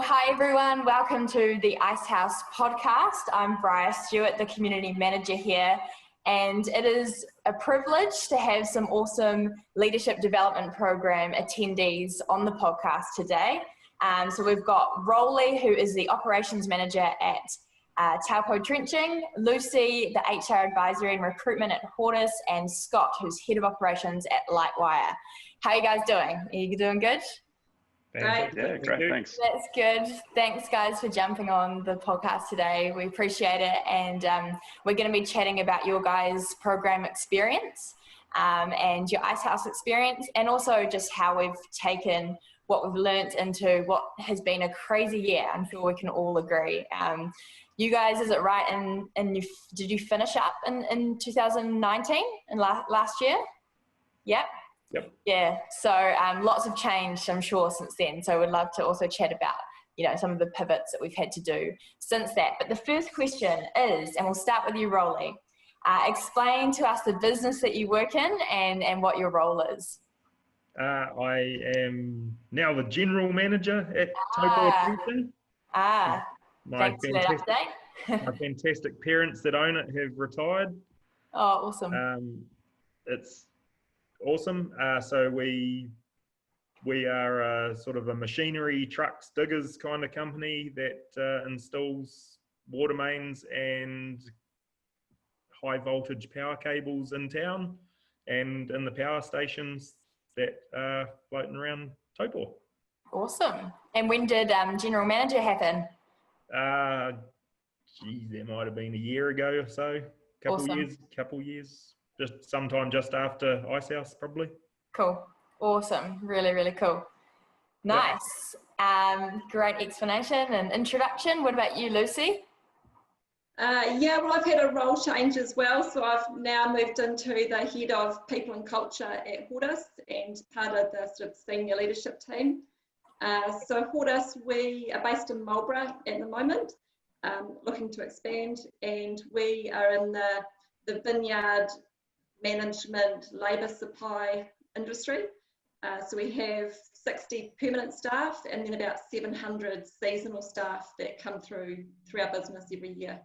hi everyone, welcome to the Icehouse podcast. I'm Bryar Stewart, the community manager here, and it is a privilege to have some awesome leadership development program attendees on the podcast today. So we've got Roly, who is the operations manager at Taupo Trenching, Lucy, the HR advisory and recruitment at Hortus, and Scott, who's head of operations at Lightwire. How are you guys doing? Are you doing good? Great. Yeah, great, thanks. That's good. Thanks guys for jumping on the podcast today. We appreciate it, and we're going to be chatting about your guys' program experience and your Icehouse experience, and also just how we've taken what we've learnt into what has been a crazy year. I'm sure we can all agree. You guys, is it right, did you finish up in 2019, and last year? Yep. Yep. Yeah, so lots of change, I'm sure, since then. So we'd love to also chat about, some of the pivots that we've had to do since that. But the first question is, and we'll start with you, Roly, explain to us the business that you work in and what your role is. I am now the general manager at Taupo Trenching. Thanks for that update. My fantastic parents that own it have retired. Oh, awesome. It's awesome. So we are sort of a machinery, trucks, diggers kind of company that installs water mains and high voltage power cables in town and in the power stations that are floating around Taupo. Awesome. And when did general manager happen? There might have been a year ago or so. Couple years. Just sometime just after Icehouse, probably. Cool. Awesome. Really, really cool. Nice. Yep. Great explanation and introduction. What about you, Lucy? Well, I've had a role change as well. So I've now moved into the head of people and culture at Hortus and part of the sort of senior leadership team. So Hortus, we are based in Marlborough at the moment, looking to expand, and we are in the vineyard management labour supply industry. So we have 60 permanent staff and then about 700 seasonal staff that come through our business every year.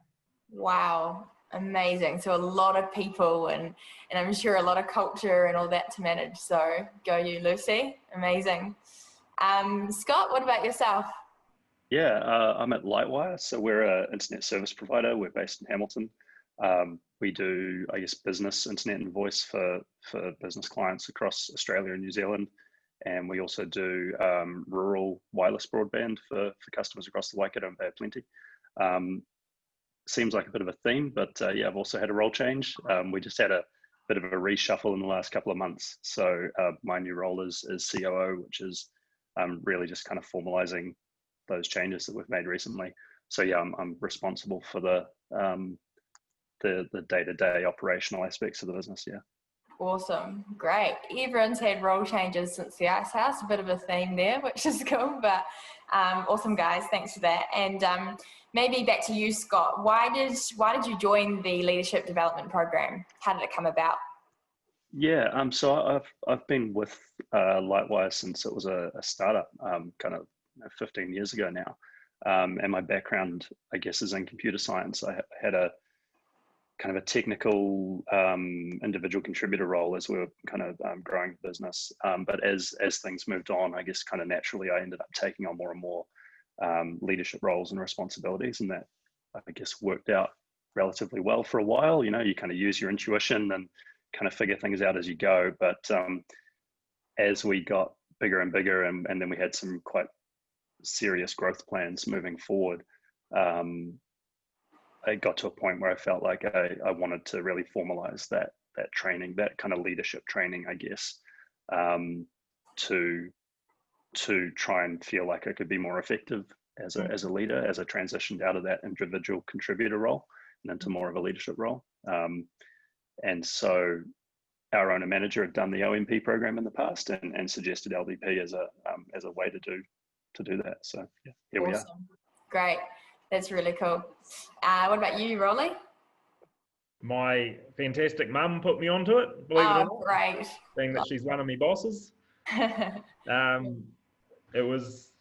Wow, amazing. So a lot of people and I'm sure a lot of culture and all that to manage. So go you, Lucy. Amazing. Scott, what about yourself? Yeah, I'm at Lightwire. So we're an internet service provider. We're based in Hamilton. We do, business internet and voice for business clients across Australia and New Zealand. And we also do rural wireless broadband for customers across the Waikato and Bay of Plenty. Seems like a bit of a theme, but I've also had a role change. We just had a bit of a reshuffle in the last couple of months. So my new role is COO, which is really just kind of formalizing those changes that we've made recently. So I'm responsible for the day-to-day operational aspects of the business. Yeah. Awesome. Great. Everyone's had role changes since the Icehouse, a bit of a theme there, which is cool, but awesome guys. Thanks for that. And maybe back to you, Scott. Why did you join the leadership development program? How did it come about? Yeah. So I've been with Lightwire since it was a startup, 15 years ago now. And my background, is in computer science. I had a kind of a technical individual contributor role as we were kind of growing the business. But as things moved on, naturally I ended up taking on more and more leadership roles and responsibilities, and that worked out relatively well for a while. You kind of use your intuition and kind of figure things out as you go. But as we got bigger and bigger, and then we had some quite serious growth plans moving forward, I got to a point where I felt like I wanted to really formalize that training, that kind of leadership training, to try and feel like I could be more effective as a leader, as I transitioned out of that individual contributor role and into more of a leadership role. And so our owner manager had done the OMP program in the past and suggested LDP as a way to do that. So yeah, here we are. Great. That's really cool. What about you, Roly? My fantastic mum put me onto it, believe it or not. Great. Being that she's one of my bosses. It was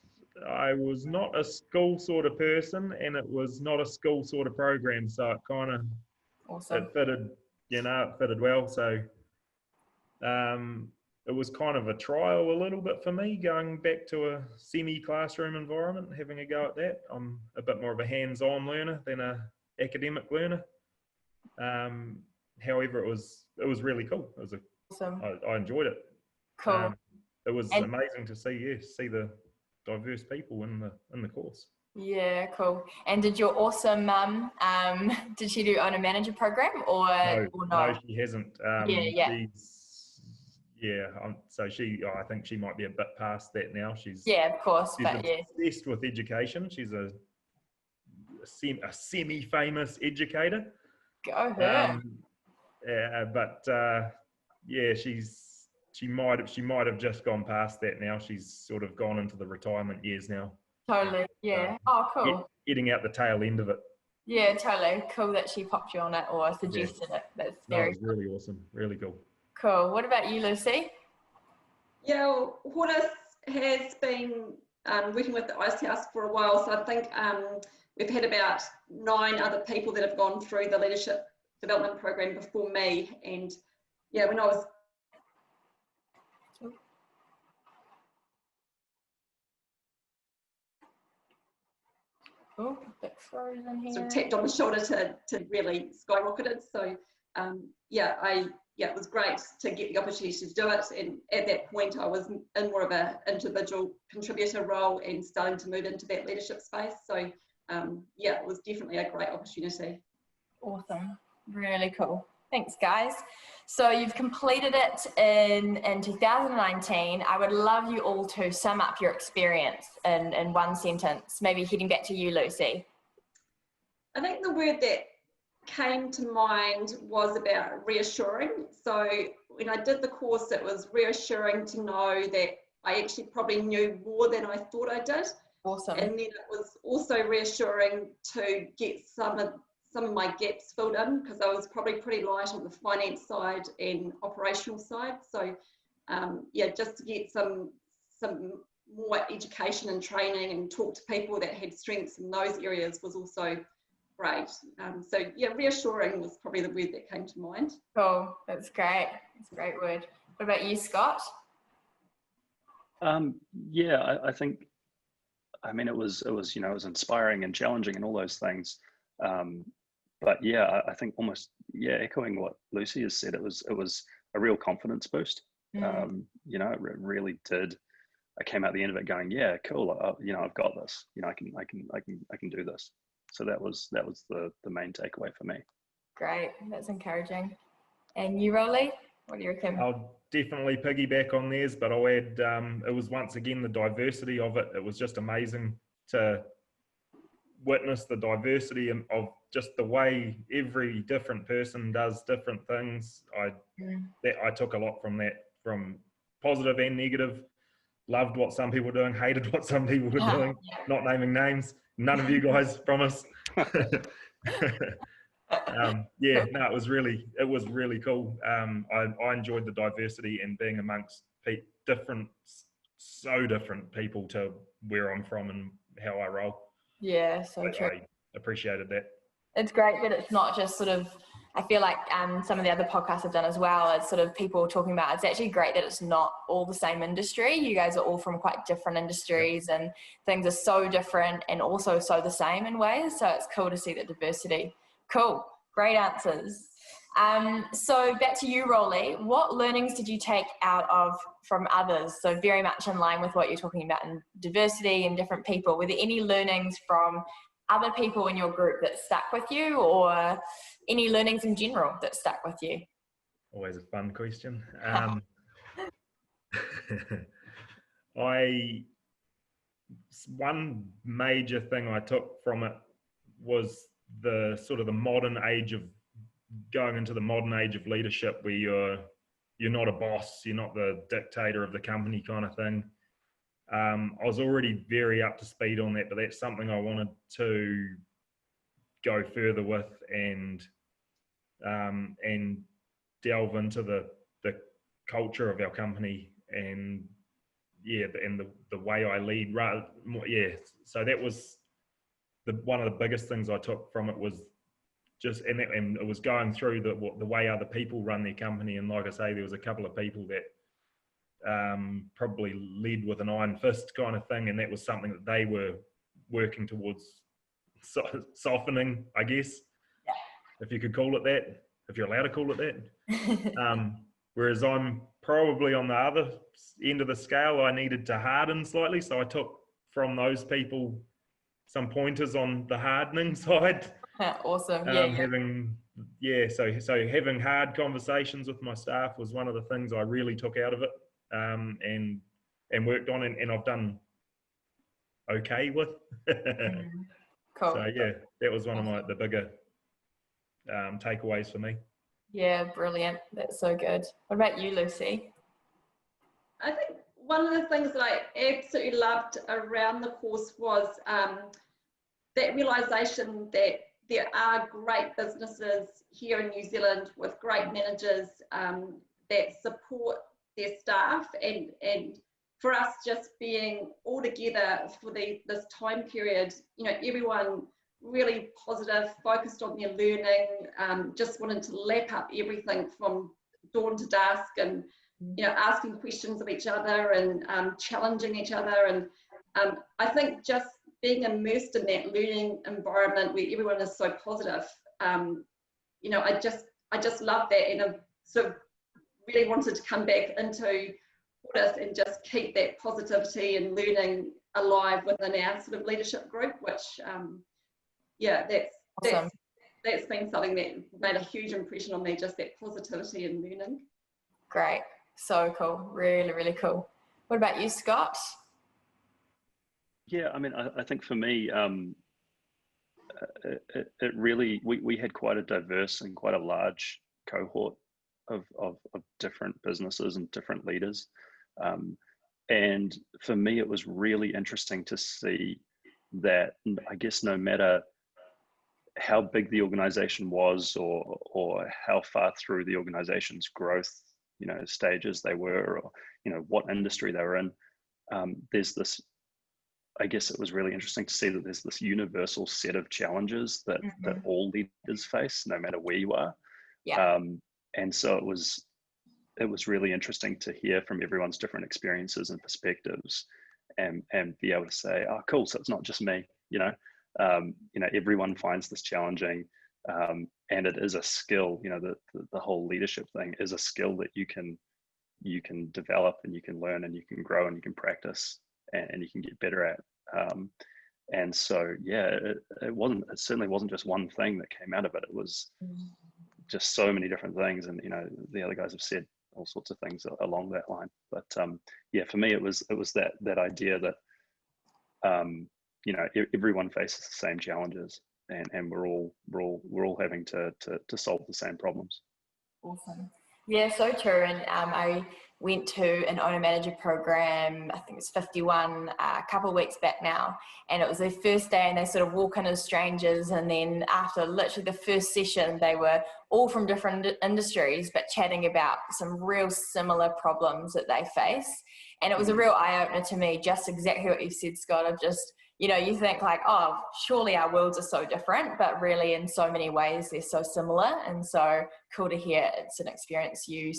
I was not a school sort of person, and it was not a school sort of program, so it kind of Awesome. it fitted, it fitted well. So it was kind of a trial a little bit for me, going back to a semi-classroom environment, having a go at that. I'm a bit more of a hands-on learner than a academic learner. However, it was really cool. It was Awesome. I enjoyed it. Cool. It was amazing to see the diverse people in the course. Yeah, cool. And did your awesome mum, did she do owner manager program or no? No, she hasn't. Yeah. So I think she might be a bit past that now. She's of course, she's obsessed with education. She's a semi-famous educator. Go her. She might have just gone past that now. She's sort of gone into the retirement years now. Totally. Yeah. Oh, cool. Getting out the tail end of it. Yeah, totally. Cool that she popped you on it or suggested it. That's very it was really awesome. Really cool. Cool. What about you, Lucy? Yeah, well, Hortus has been working with the Icehouse for a while, so I think we've had about 9 other people that have gone through the leadership development program before me. And yeah, when I was Oh, a bit frozen here. sort of tapped on the shoulder to really skyrocketed. So it was great to get the opportunity to do it. And at that point, I was in more of an individual contributor role and starting to move into that leadership space. So it was definitely a great opportunity. Awesome. Really cool. Thanks, guys. So you've completed it in 2019. I would love you all to sum up your experience in one sentence, maybe heading back to you, Lucy. I think the word that came to mind was about reassuring. So when I did the course, it was reassuring to know that I actually probably knew more than I thought I did. Awesome. And then it was also reassuring to get some of my gaps filled in, because I was probably pretty light on the finance side and operational side. So just to get some more education and training and talk to people that had strengths in those areas was also great. Reassuring was probably the word that came to mind. Cool, that's great. It's a great word. What about you, Scott? I think, it was inspiring and challenging and all those things. I think almost, echoing what Lucy has said, it was a real confidence boost. It really did. I came out the end of it going, yeah, cool. I've got this. I can do this. So that was the main takeaway for me. Great, that's encouraging. And you, Roly, what do you reckon? I'll definitely piggyback on theirs, but I'll add, it was once again the diversity of it. It was just amazing to witness the diversity of just the way every different person does different things. I took a lot from that, from positive and negative. Loved what some people were doing, hated what some people were doing. Not naming names. None of you guys, promise. It was really cool. I enjoyed the diversity and being amongst so different people to where I'm from and how I roll. Yeah, so true. I appreciated that. It's great that it's not just sort of, I feel like some of the other podcasts I've done as well, it's sort of people talking about, it's actually great that it's not all the same industry. You guys are all from quite different industries and things are so different and also so the same in ways. So it's cool to see that diversity. Cool. Great answers. So back to you, Roly. What learnings did you take out from others? So very much in line with what you're talking about in diversity and different people. Were there any learnings from other people in your group that stuck with you, or any learnings in general that stuck with you? Always a fun question. One major thing I took from it was the sort of the modern age of going into the modern age of leadership, where you're not a boss, you're not the dictator of the company kind of thing. I was already very up to speed on that, but that's something I wanted to go further with and delve into the culture of our company and and the way I lead, right? Yeah. So that was one of the biggest things I took from it was just, and it was going through the way other people run their company. And like I say, there was a couple of people that probably led with an iron fist kind of thing. And that was something that they were working towards softening, I guess, if you could call it that, if you're allowed to call it that. Whereas I'm probably on the other end of the scale, I needed to harden slightly. So I took from those people some pointers on the hardening side. Awesome. So having hard conversations with my staff was one of the things I really took out of it, and worked on, and I've done okay with. Cool. So yeah, that was one of the bigger takeaways for me. Yeah, brilliant. That's so good. What about you, Lucy? I think one of the things that I absolutely loved around the course was that realisation that there are great businesses here in New Zealand with great managers that support their staff, and for us just being all together for this time period, you know, everyone really positive, focused on their learning, just wanted to lap up everything from dawn to dusk, and you know, asking questions of each other and challenging each other. And I think just being immersed in that learning environment where everyone is so positive, you know, I just love that, and I sort of really wanted to come back into Hortus and just keep that positivity and learning alive within our sort of leadership group, which yeah, that's been something that made a huge impression on me, just that positivity and learning. Great. So cool. Really, really cool. What about you, Scott? Yeah, I mean, I think for me, it really, we had quite a diverse and quite a large cohort of different businesses and different leaders. And for me, it was really interesting to see that, I guess, no matter how big the organization was or how far through the organization's growth, you know, stages they were, or, you know, what industry they were in, there's this, I guess it was really interesting to see that there's this universal set of challenges that all leaders face, no matter where you are. Yeah. And so it was really interesting to hear from everyone's different experiences and perspectives, and be able to say, oh, cool, so it's not just me, you know, everyone finds this challenging, and it is a skill, you know, the whole leadership thing is a skill that you can develop, and you can learn, and you can grow, and you can practice, and you can get better at. And so, yeah, it certainly wasn't just one thing that came out of it. It was just so many different things. And, you know, the other guys have said all sorts of things along that line. But yeah, for me, it was that idea that, you know, everyone faces the same challenges, and we're all having to solve the same problems. Awesome. Yeah, so true. And I went to an owner manager program, I think it's 51, a couple of weeks back now, and it was their first day, and they sort of walk in as strangers, and then after literally the first session, they were all from different industries but chatting about some real similar problems that they face. And it was a real eye-opener to me, just exactly what you said, Scott, of just, you know, you think like, oh, surely our worlds are so different, but really in so many ways they're so similar. And so cool to hear it's an experience you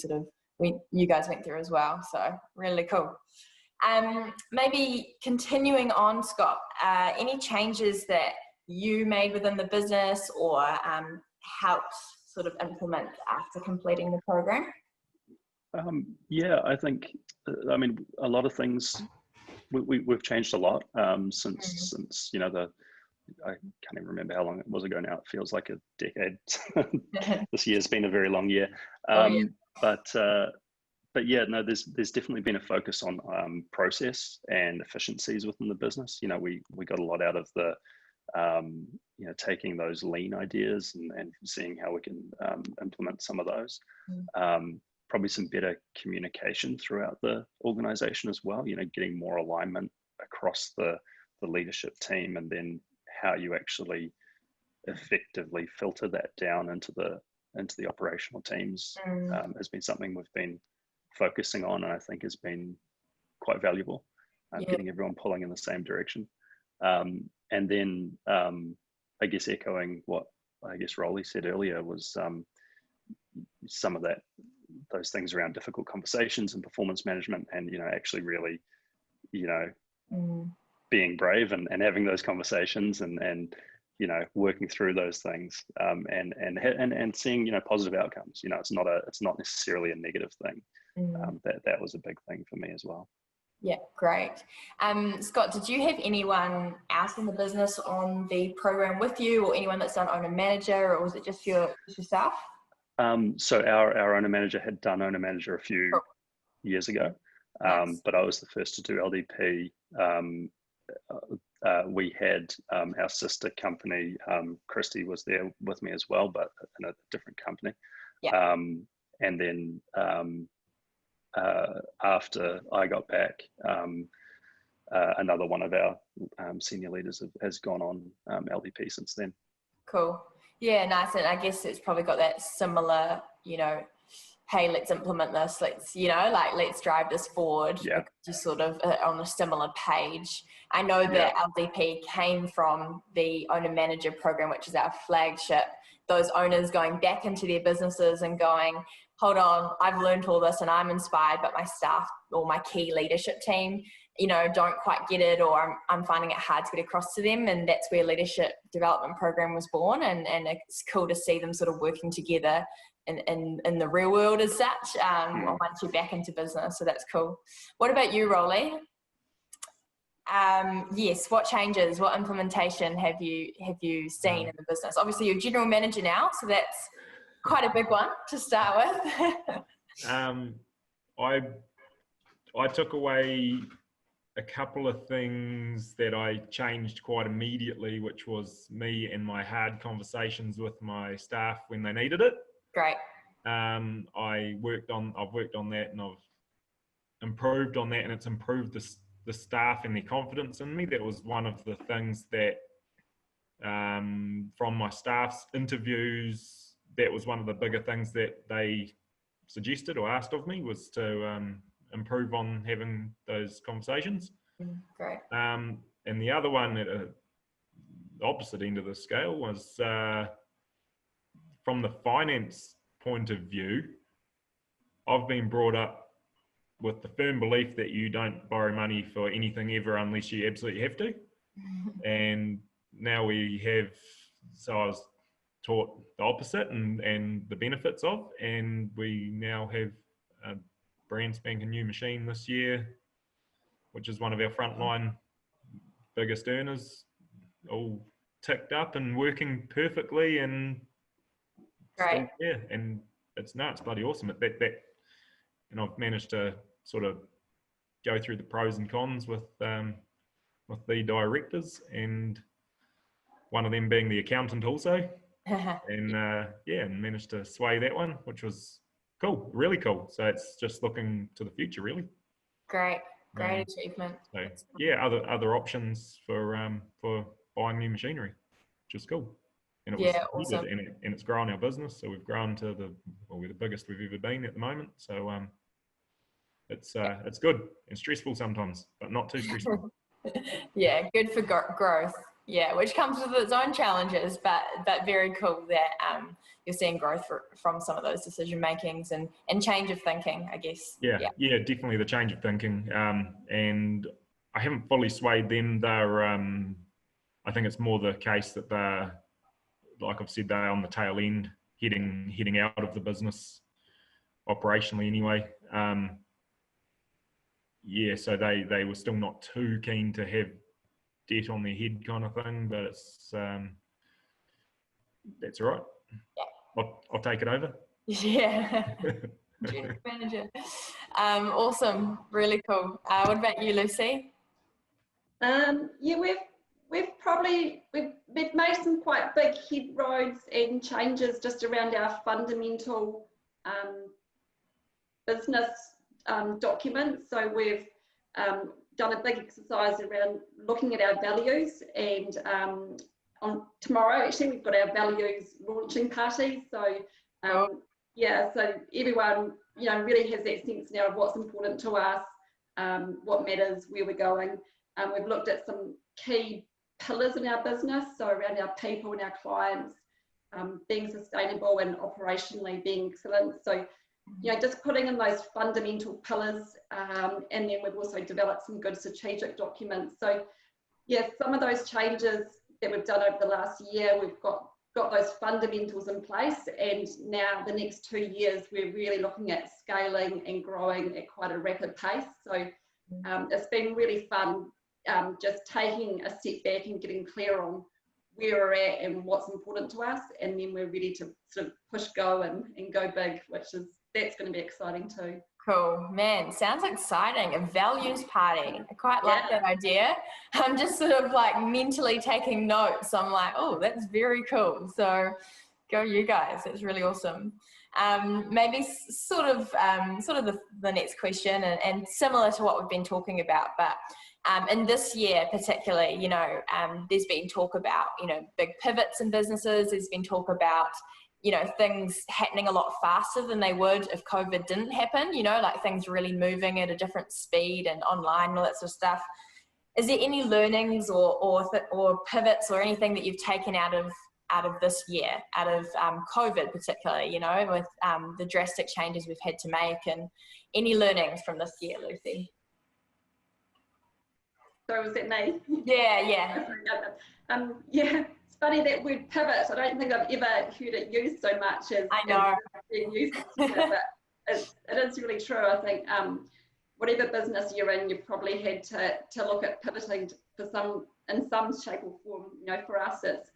guys went through as well. So really cool. Maybe continuing on, Scott, any changes that you made within the business or helped sort of implement after completing the program? Yeah, I think, I mean, a lot of things, we've changed a lot since, you know, I can't even remember how long it was ago now. It feels like a decade. This year's been a very long year. But yeah, no, there's definitely been a focus on process and efficiencies within the business. You know, we got a lot out of the, you know, taking those lean ideas and seeing how we can implement some of those. Probably some better communication throughout the organization as well, you know, getting more alignment across the leadership team, and then how you actually effectively filter that down into the operational teams has been something we've been focusing on, and I think has been quite valuable, getting everyone pulling in the same direction. And then I guess echoing what I guess Roly said earlier was some of those things around difficult conversations and performance management, and actually really being brave and having those conversations and working through those things, and seeing positive outcomes. It's not necessarily a negative thing. That was a big thing for me as well. Yeah, great. Scott, did you have anyone else in the business on the program with you, or anyone that's done owner manager, or was it just yourself? So our owner manager had done owner manager a few years ago, Nice. but I was the first to do LDP. We had our sister company, Christy was there with me as well, but in a different company. Yeah. And then after I got back, another one of our senior leaders has gone on LDP since then. Cool. Yeah, nice. And I guess it's probably got that similar, hey, let's implement this. Let's drive this forward. Yeah. Just sort of on a similar page. I know that LDP came from the owner manager program, which is our flagship. Those owners going back into their businesses and going, hold on, I've learned all this and I'm inspired, but my staff or my key leadership team, don't quite get it, or I'm finding it hard to get across to them. And that's where leadership development program was born. And it's cool to see them sort of working together in the real world as such, once you're back into business. So that's cool. What about you, Roly? Yes, what changes, what implementation have you seen in the business? Obviously you're general manager now, so that's quite a big one to start with. I took away a couple of things that I changed quite immediately, which was me and my hard conversations with my staff when they needed it. Great. I've worked on that, and I've improved on that, and it's improved the staff and their confidence in me. That was one of the things that from my staff's interviews, that was one of the bigger things that they suggested or asked of me, was to improve on having those conversations. Great. And the other one at the opposite end of the scale was from the finance point of view. I've been brought up with the firm belief that you don't borrow money for anything ever unless you absolutely have to. And now so I was taught the opposite and the benefits of, and we now have a brand spanking new machine this year, which is one of our frontline biggest earners, all ticked up and working perfectly, and great. Still, and it's bloody awesome. And I've managed to sort of go through the pros and cons with the directors, and one of them being the accountant also, and and managed to sway that one, which was cool, really cool. So it's just looking to the future, really. Great achievement. So other options for buying new machinery, which is cool. And it was awesome. needed, and it's grown our business. So we've grown to we're the biggest we've ever been at the moment. So it's good and stressful sometimes, but not too stressful. Yeah, good for growth. Yeah, which comes with its own challenges, but very cool that you're seeing growth from some of those decision makings and change of thinking, I guess. Yeah, definitely the change of thinking. And I haven't fully swayed them. They're I think it's more the case that they're, like I've said, they're on the tail end, heading out of the business operationally anyway. So they were still not too keen to have debt on their head kind of thing, but it's that's all right. Yeah. I'll take it over. Yeah. General manager. Awesome, really cool. What about you, Lucy? We've made some quite big headroads and changes just around our fundamental business documents. So we've done a big exercise around looking at our values, and on tomorrow actually we've got our values launching party. So so everyone really has that sense now of what's important to us. what matters, where we're going. We've looked at some key pillars in our business, so around our people and our clients, being sustainable and operationally being excellent. So, just putting in those fundamental pillars, and then we've also developed some good strategic documents. So, yeah, some of those changes that we've done over the last year, we've got those fundamentals in place, and now the next 2 years we're really looking at scaling and growing at quite a rapid pace. So it's been really fun, just taking a step back and getting clear on where we're at and what's important to us, and then we're ready to sort of push go and go big, that's going to be exciting too. Cool, man, sounds exciting. A values party. I quite like that idea. I'm just sort of like mentally taking notes. I'm like, oh, that's very cool. So go you guys, that's really awesome. Maybe sort of the next question, and similar to what we've been talking about, but in this year particularly, there's been talk about, big pivots in businesses. There's been talk about, things happening a lot faster than they would if COVID didn't happen, like things really moving at a different speed and online and all that sort of stuff. Is there any learnings or pivots or anything that you've taken out of this year, out of COVID particularly, with the drastic changes we've had to make, and any learnings from this year, Lucy? So was it me? Yeah. Yeah. Funny that word pivot. I don't think I've ever heard it used so much as I know. being used, but it is really true. I think whatever business you're in, you've probably had to look at pivoting in some shape or form. For us, it's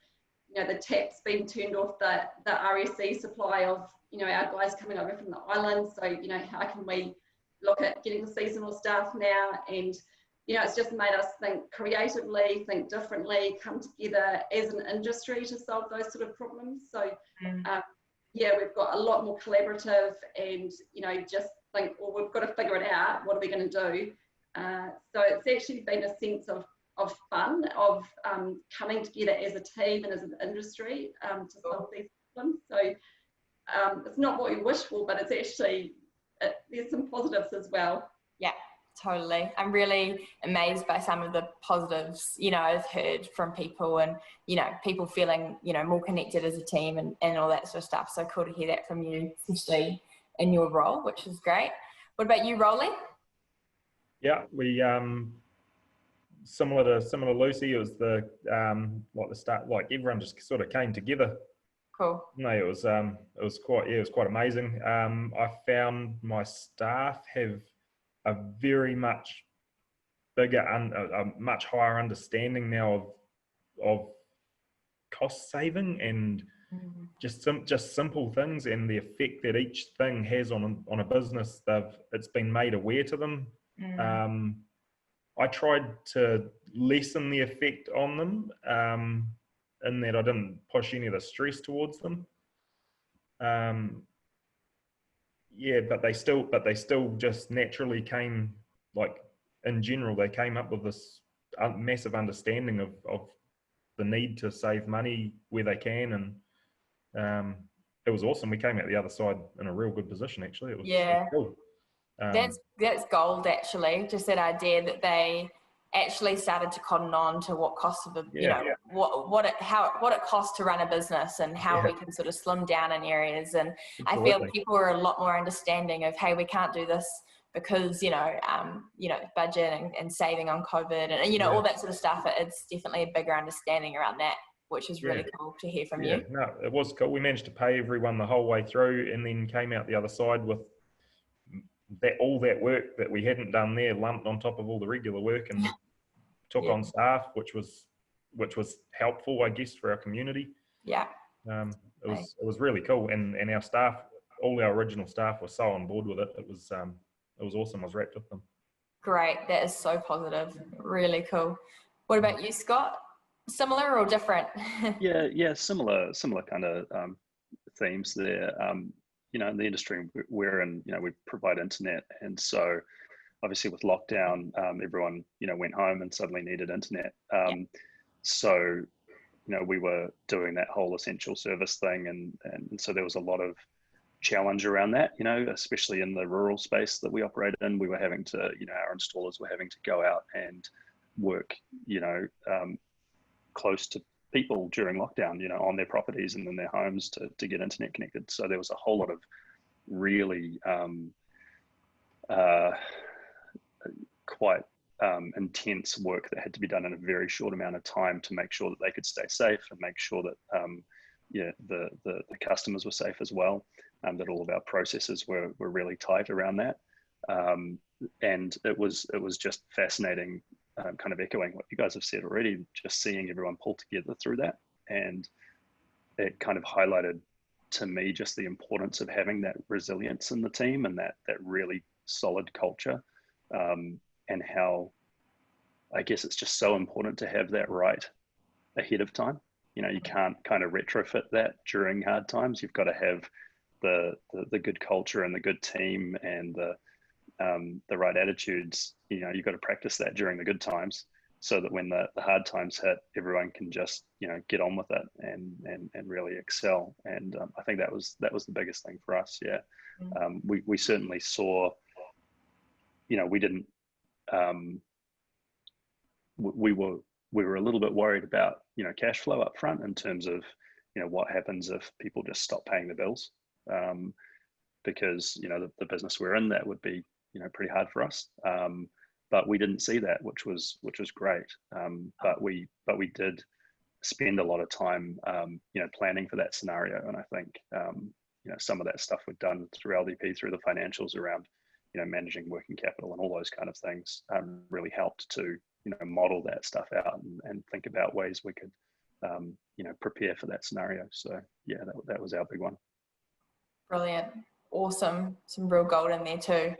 the tap's been turned off, the RSE supply of our guys coming over from the islands. So how can we look at getting the seasonal staff now? And it's just made us think creatively, think differently, come together as an industry to solve those sort of problems. So, we've got a lot more collaborative, and, just think, well, we've got to figure it out. What are we going to do? So it's actually been a sense of fun, of coming together as a team and as an industry to solve these problems. So it's not what we wish for, but it's actually, there's some positives as well. Yeah. Totally. I'm really amazed by some of the positives, I've heard from people, and, people feeling, more connected as a team and all that sort of stuff. So cool to hear that from you, especially in your role, which is great. What about you, Roly? Yeah, we, similar to Lucy, it was the start, like everyone just sort of came together. Cool. No, it was quite amazing. I found my staff have a very much bigger, a much higher understanding now of cost saving and just simple things, and the effect that each thing has on a business. It's been made aware to them. I tried to lessen the effect on them, in that I didn't push any of the stress towards them. But they still just naturally came, like in general, they came up with this massive understanding of the need to save money where they can, and it was awesome. We came out the other side in a real good position, actually. It was cool. That's gold, actually. Just that idea that they actually started to cotton on to what costs of what it costs to run a business, and how we can sort of slim down in areas. And absolutely. I feel people are a lot more understanding of, hey, we can't do this because budget and saving on COVID and all that sort of stuff. It's definitely a bigger understanding around that, which is really cool to hear from you. No, it was cool. We managed to pay everyone the whole way through, and then came out the other side with all that work that we hadn't done there lumped on top of all the regular work, and took on staff, which was helpful, I guess, for our community. It was really cool, and our staff, all our original staff, were so on board with it. It was awesome. I was wrapped with them. Great, that is so positive. Really cool. What about you, Scott? Similar or different? Similar kind of themes there. In the industry we're in, we provide internet, and so obviously with lockdown, everyone went home and suddenly needed internet. So we were doing that whole essential service thing, and so there was a lot of challenge around that, you know, especially in the rural space that we operate in. We were having to, you know, our installers were having to go out and work, you know, close to people during lockdown, you know, on their properties and in their homes to get internet connected. So there was a whole lot of really quite intense work that had to be done in a very short amount of time to make sure that they could stay safe and make sure that yeah, the customers were safe as well, that all of our processes were really tight around that. And it was just fascinating, kind of echoing what you guys have said already, just seeing everyone pull together through that. And it kind of highlighted to me just the importance of having that resilience in the team and that really solid culture, and how I guess it's just so important to have that right ahead of time. You know, you can't kind of retrofit that during hard times. You've got to have the good culture and the good team and the right attitudes. You know, you've got to practice that during the good times so that when the hard times hit, everyone can just, you know, get on with it and really excel. And I think that was the biggest thing for us. Yeah. We certainly saw, you know, we didn't, we were a little bit worried about, you know, cash flow up front in terms of, you know, what happens if people just stop paying the bills, because, you know, the business we're in, that would be, you know, pretty hard for us. But we didn't see that, which was great. But we did spend a lot of time, you know, planning for that scenario. And I think, you know, some of that stuff we've done through LDP, through the financials around, you know, managing working capital and all those kind of things, really helped to, you know, model that stuff out and think about ways we could, you know, prepare for that scenario. So yeah, that was our big one. Brilliant. Awesome. Some real gold in there too.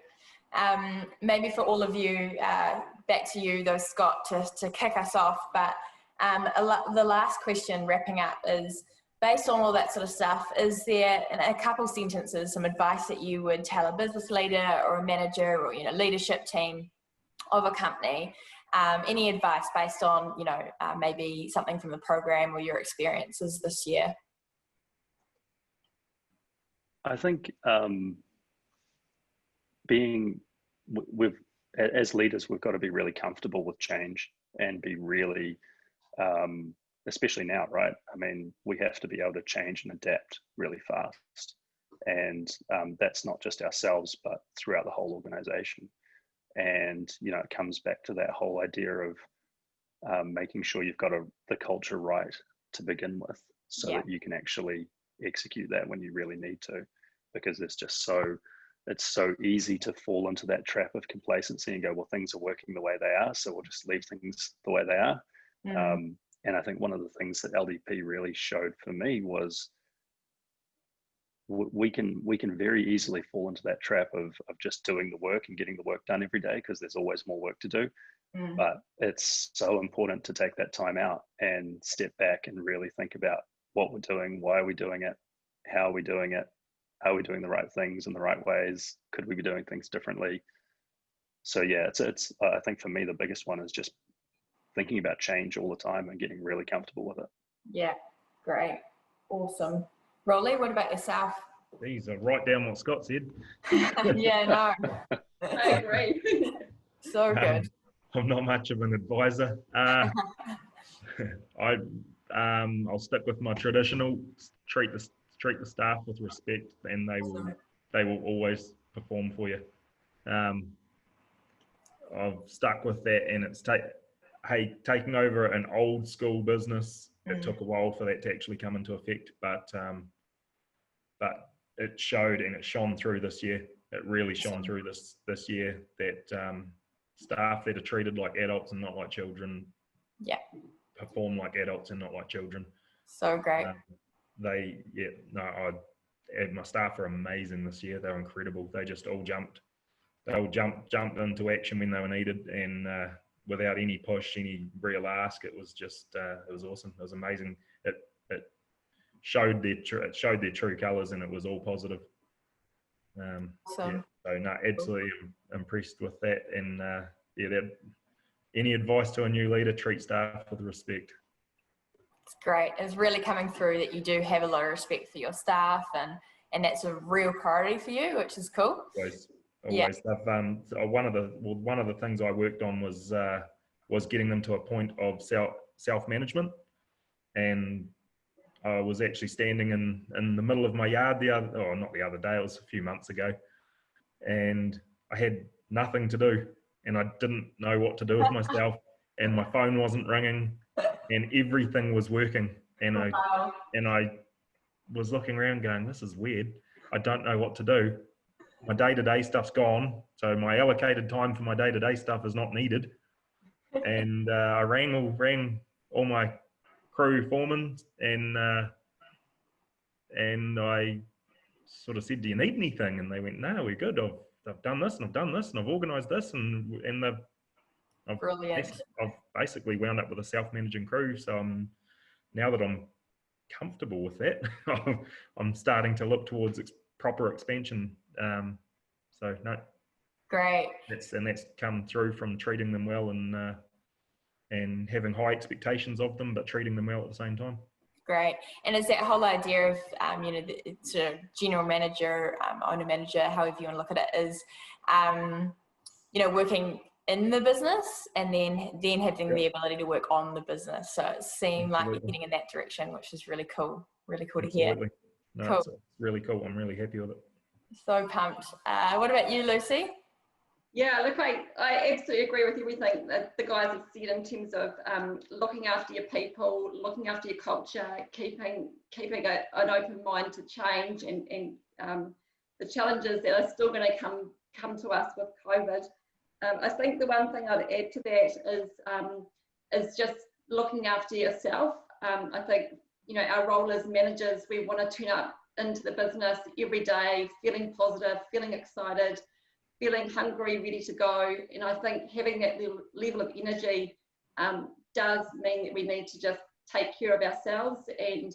Maybe for all of you, back to you though, Scott, to kick us off. But the last question wrapping up is, based on all that sort of stuff, is there, in a couple sentences, some advice that you would tell a business leader or a manager or, you know, leadership team of a company? Any advice based on, you know, maybe something from the program or your experiences this year? I think as leaders, we've got to be really comfortable with change and be really, especially now, right? I mean, we have to be able to change and adapt really fast. And that's not just ourselves, but throughout the whole organization. And, you know, it comes back to that whole idea of making sure you've got the culture right to begin with, so that you can actually execute that when you really need to, because it's so easy to fall into that trap of complacency and go, well, things are working the way they are, so we'll just leave things the way they are. And I think one of the things that LDP really showed for me was we can very easily fall into that trap of just doing the work and getting the work done every day, because there's always more work to do. But it's so important to take that time out and step back and really think about what we're doing, why are we doing it, how are we doing it, are we doing the right things in the right ways, could we be doing things differently? So yeah, it's I think for me the biggest one is just thinking about change all the time and getting really comfortable with it. Yeah, great, awesome. Roly, what about yourself? These are right down what Scott said. Yeah, no. I agree. So good. I'm not much of an advisor. I'll stick with my traditional: treat the staff with respect, and they will always perform for you. I've stuck with that, and it's taking over an old school business. It took a while for that to actually come into effect, but it showed, and it shone through this year. It really shone through this year that staff that are treated like adults and not like children, perform like adults and not like children. So great. My staff are amazing this year. They're incredible. They just all jumped. They all jumped into action when they were needed, and without any push, any real ask. It was just it was awesome. It was amazing. It showed their true colours, and it was all positive. Awesome. So no, absolutely impressed with that. And any advice to a new leader: treat staff with respect. It's great. It's really coming through that you do have a lot of respect for your staff, and and that's a real priority for you, which is cool. Always. Yeah. So one of the things I worked on was getting them to a point of self-management, and I was actually standing in the middle of my yard not the other day, it was a few months ago, and I had nothing to do, and I didn't know what to do with myself, and my phone wasn't ringing, and everything was working, and I was looking around going, this is weird. I don't know what to do. My day-to-day stuff's gone, so my allocated time for my day-to-day stuff is not needed. And I rang all my crew foremen, and I sort of said, do you need anything? And they went, no, we're good. I've done this, and I've done this, and I've organised this, and I've basically wound up with a self-managing crew. So now that I'm comfortable with that, I'm starting to look towards proper expansion. So no, great. That's come through from treating them well and having high expectations of them, but treating them well at the same time. Great. And is that whole idea of, the sort of general manager, owner manager, however you want to look at it, is, working in the business and then having the ability to work on the business. So it seemed like you're getting in that direction, which is really cool. Really cool to hear. No, cool. It's really cool. I'm really happy with it. So pumped. What about you, Lucy? Yeah, look, I absolutely agree with everything that the guys have said in terms of looking after your people, looking after your culture, keeping an open mind to change and the challenges that are still going to come to us with COVID. I think the one thing I'd add to that is just looking after yourself. I think, our role as managers, we want to turn up into the business every day, feeling positive, feeling excited, feeling hungry, ready to go. And I think having that level of energy does mean that we need to just take care of ourselves. And,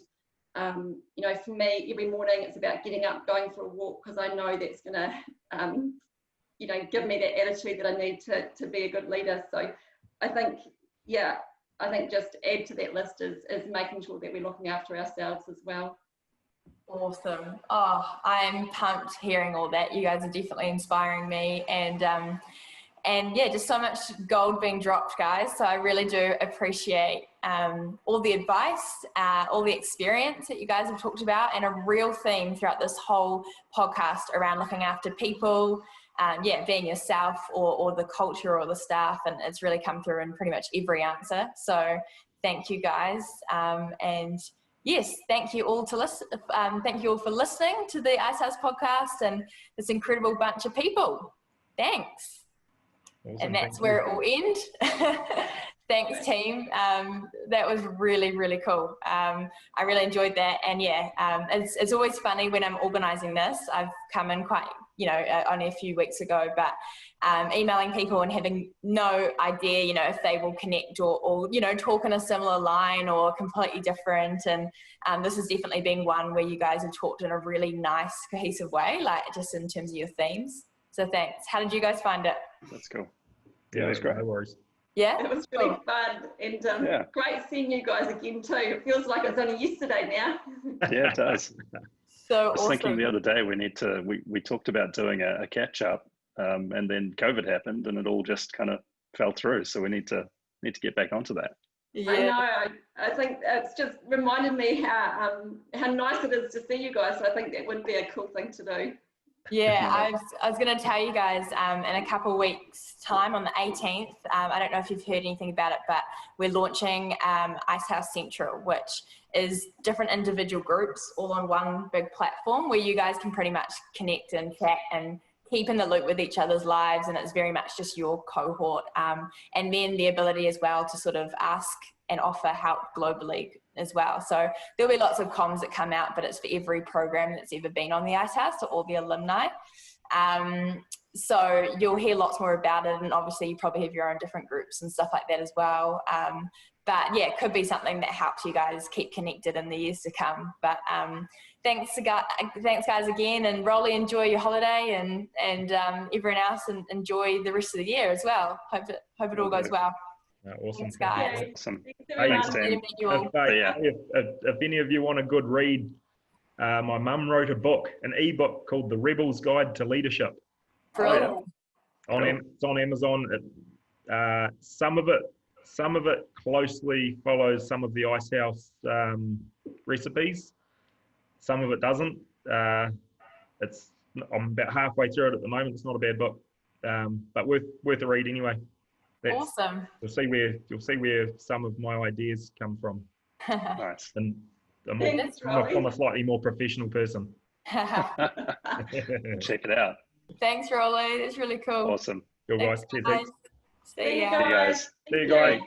for me, every morning it's about getting up, going for a walk, because I know that's going to, give me that attitude that I need to be a good leader. So I think just add to that list is making sure that we're looking after ourselves as well. Awesome. Oh, I'm pumped hearing all that. You guys are definitely inspiring me, and yeah, just so much gold being dropped, guys. So I really do appreciate all the advice, all the experience that you guys have talked about, and a real theme throughout this whole podcast around looking after people, being yourself or the culture or the staff, and it's really come through in pretty much every answer. So thank you, guys, and yes, thank you all thank you all for listening to the Icehouse podcast and this incredible bunch of people. Thanks. Awesome, and that's where it will end. Thanks, team. That was really, really cool. I really enjoyed that. And it's always funny when I'm organising this. I've come in quite, only a few weeks ago, but emailing people and having no idea, if they will connect or talk in a similar line or completely different. And this has definitely been one where you guys have talked in a really nice, cohesive way, like just in terms of your themes. So thanks. How did you guys find it? That's cool. Yeah, it was great. No worries. Yeah, it was really fun, and great seeing you guys again too. It feels like it's only yesterday now. Yeah, it does. So I was awesome. thinking the other day we talked about doing a catch up, and then COVID happened, and it all just kind of fell through. So we need to get back onto that. Yeah. I know. I think it's just reminded me how nice it is to see you guys. So I think that would be a cool thing to do. Yeah, I was going to tell you guys in a couple of weeks' time on the 18th, I don't know if you've heard anything about it, but we're launching Icehouse Central, which is different individual groups all on one big platform where you guys can pretty much connect and chat and keep in the loop with each other's lives, and it's very much just your cohort. And then the ability as well to sort of ask and offer help globally as well. So there'll be lots of comms that come out, but it's for every program that's ever been on the Icehouse, so all the alumni. So you'll hear lots more about it, and obviously you probably have your own different groups and stuff like that as well. But yeah, it could be something that helps you guys keep connected in the years to come. But thanks guys again, and Roly, enjoy your holiday, and everyone else, and enjoy the rest of the year as well. Hope it all goes well. Awesome. Thanks, guys. Awesome. Thanks, Tim. If any of you want a good read, My mum wrote a book, an ebook called The Rebel's Guide to Leadership. Brilliant. It's on Amazon. Some of it closely follows some of the Icehouse recipes. Some of it doesn't. I'm about halfway through it at the moment. It's not a bad book, but worth a read anyway. Awesome. You'll see where some of my ideas come from. Nice. And I'm Thanks, a slightly more professional person. Check it out. Thanks, Roly. That's really cool. Awesome. Cool, guys. Thanks, Cheers, guys. heaps. See ya. See you guys. See you guys.